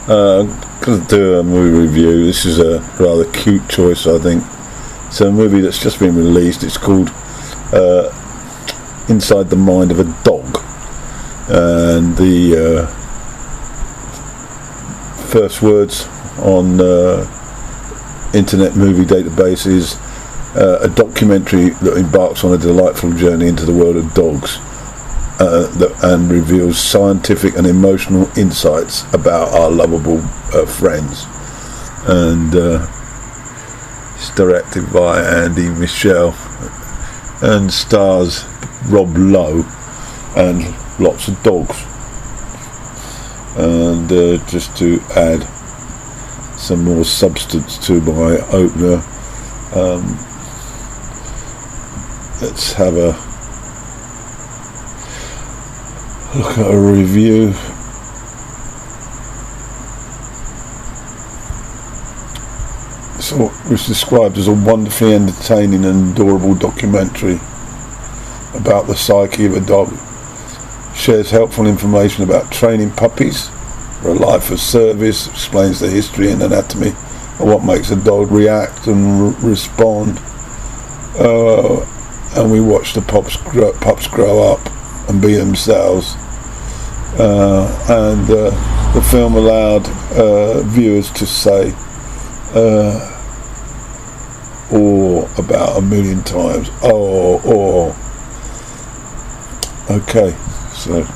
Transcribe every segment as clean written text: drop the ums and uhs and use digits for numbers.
Going to do a movie review. This is a rather cute choice, I think. It's a movie that's just been released. It's called Inside the Mind of a Dog, and the first words on Internet Movie Database is a documentary that embarks on a delightful journey into the world of dogs and reveals scientific and emotional insights about our lovable friends. And it's directed by Andy Michel and stars Rob Lowe and lots of dogs. And just to add some more substance to my opener, let's have a look at a review. So it was described as a wonderfully entertaining and adorable documentary about the psyche of a dog. Shares helpful information about training puppies for a life of service, explains the history and anatomy of what makes a dog react and respond. And we watch the pups grow up and be themselves. And the film allowed viewers to say about 1 million times. Okay, so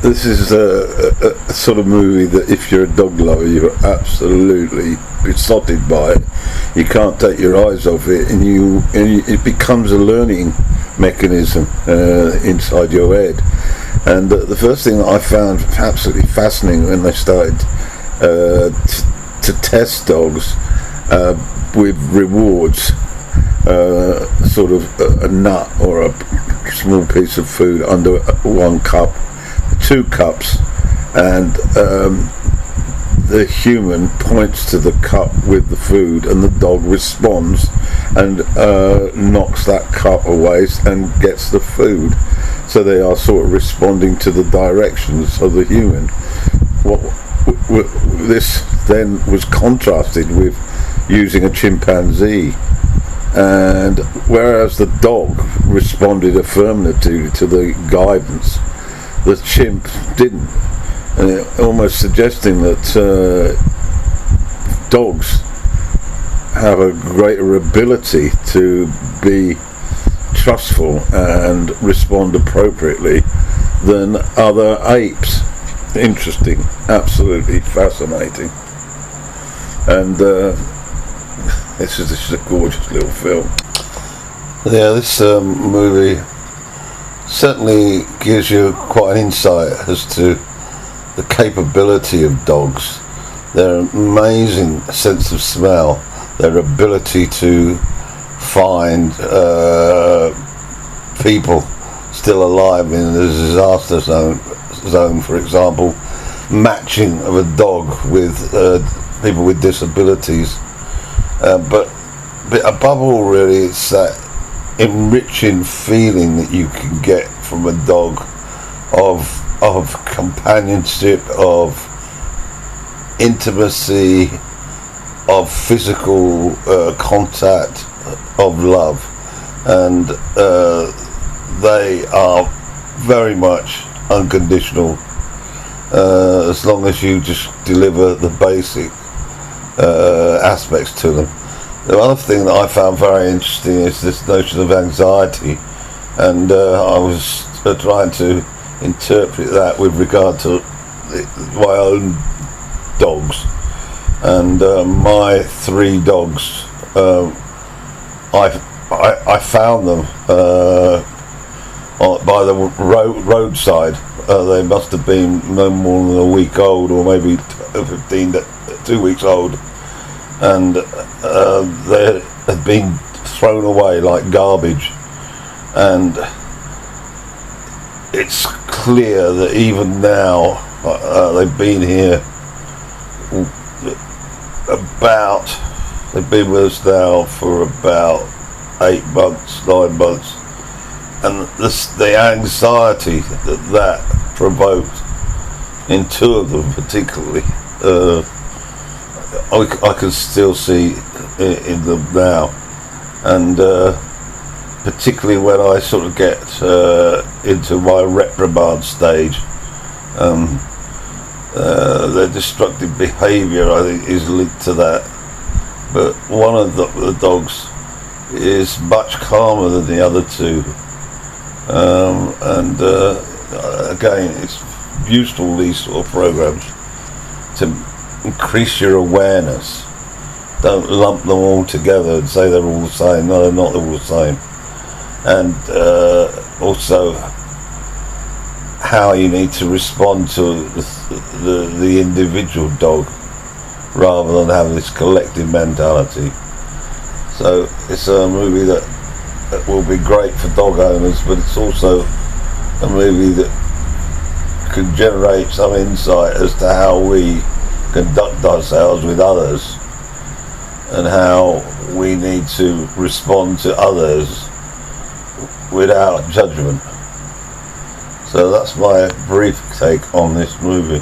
this is a sort of movie that if you're a dog lover, you're absolutely besotted by it. You can't take your eyes off it, and it becomes a learning mechanism inside your head. And the first thing that I found absolutely fascinating when they started to test dogs with rewards, sort of a nut or a small piece of food under 1 cup, 2 cups, and the human points to the cup with the food, and the dog responds and knocks that cup away and gets the food. So they are sort of responding to the directions of the human. This then was contrasted with using a chimpanzee, and whereas the dog responded affirmatively to the guidance, the chimp didn't, and almost suggesting that dogs have a greater ability to be trustful and respond appropriately than other apes. Interesting, absolutely fascinating. And this is a gorgeous little film. Yeah, this movie certainly gives you quite an insight as to the capability of dogs, their amazing sense of smell, their ability to find people still alive in the disaster zone, for example, matching of a dog with people with disabilities, but above all, really, it's that enriching feeling that you can get from a dog of companionship, of intimacy, of physical contact, of love, and they are very much unconditional as long as you just deliver the basic aspects to them. The other thing that I found very interesting is this notion of anxiety, and I was trying to interpret that with regard to my own dogs, and my 3 dogs. I found them by the roadside. They must have been no more than a week old, or maybe 2 weeks old, and they had been thrown away like garbage. And it's clear that even now they've been here they've been with us now for about 8 months, 9 months, and the anxiety that provoked in two of them particularly, I can still see in them now, and particularly when I sort of get into my reprimand stage. Their destructive behaviour, I think, is linked to that. But one of the dogs is much calmer than the other two, and again, it's useful, these sort of programs, to increase your awareness. Don't lump them all together and say they're all the same. No, they're not all the same. And also how you need to respond to the individual dog rather than having this collective mentality. So it's a movie that will be great for dog owners, but it's also a movie that can generate some insight as to how we conduct ourselves with others and how we need to respond to others without judgment. So that's my brief take on this movie.